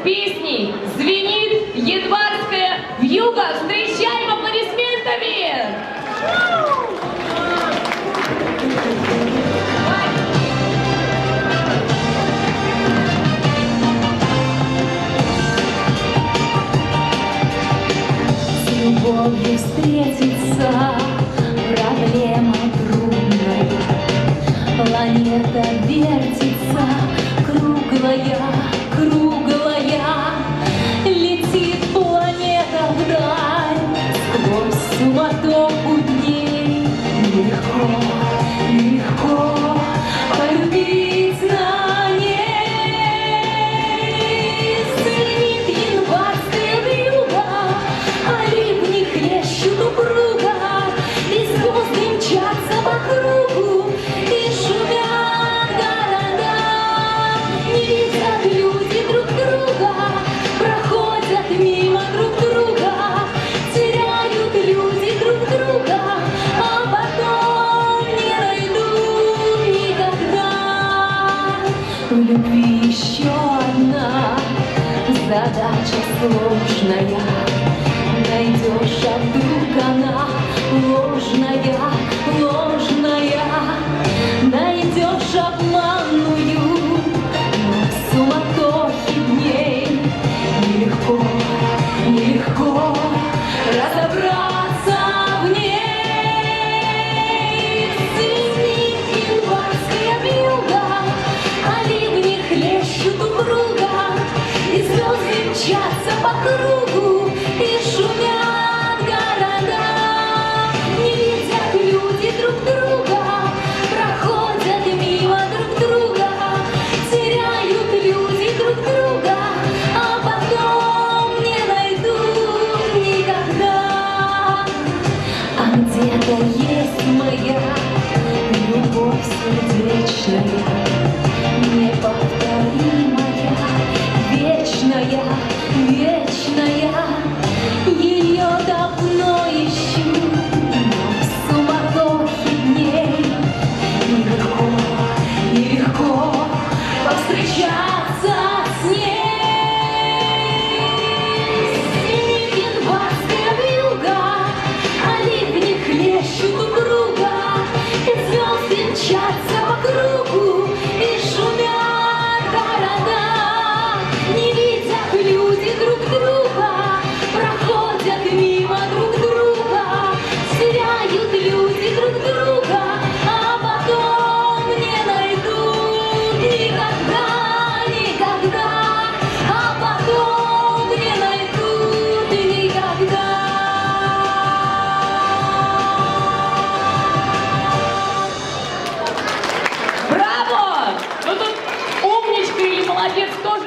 песней звенит январская вьюга. Встречаем аплодисментами! С любовью встретиться проблема трудная. Планета вертится, круглая, круглая. Летит планета вдаль, сквозь суматоху дней. Легко, легко полюбить на ней. Звенит январская вьюга, а ливни хлещут упруга, и звезды мчатся по кругу, и шумят города. Не видят люди друг друга, проходят мимо друг друга, теряют люди друг друга, а потом не найдут никогда. В любви еще одна задача сложная. Найдешь, а вдруг она ложная, ложная. Найдешь обманную, но в суматохе дней нелегко, нелегко разобраться в ней. Звенит январская вьюга, а ливни хлещут упруга, и звезды мчатся по кругу, и шумят города. Не видят люди друг друга, проходят мимо друг друга, теряют люди друг друга, а потом не найдут никогда. А где-то есть моя любовь сердечная, неповторимая, вечная, вечная. Ее давно ищу, но в суматохе дней нелегко, нелегко повстречаться с ней. Звенит январская вьюга, а ливни хлещут упруга, и звезды мчатся по кругу, и шумят города. Не видят люди друг друга, проходят мимо друг друга, теряют люди друг друга, а потом не найдут никогда, никогда, а потом не найдут никогда. Браво! Ну тут умничка или молодец тоже.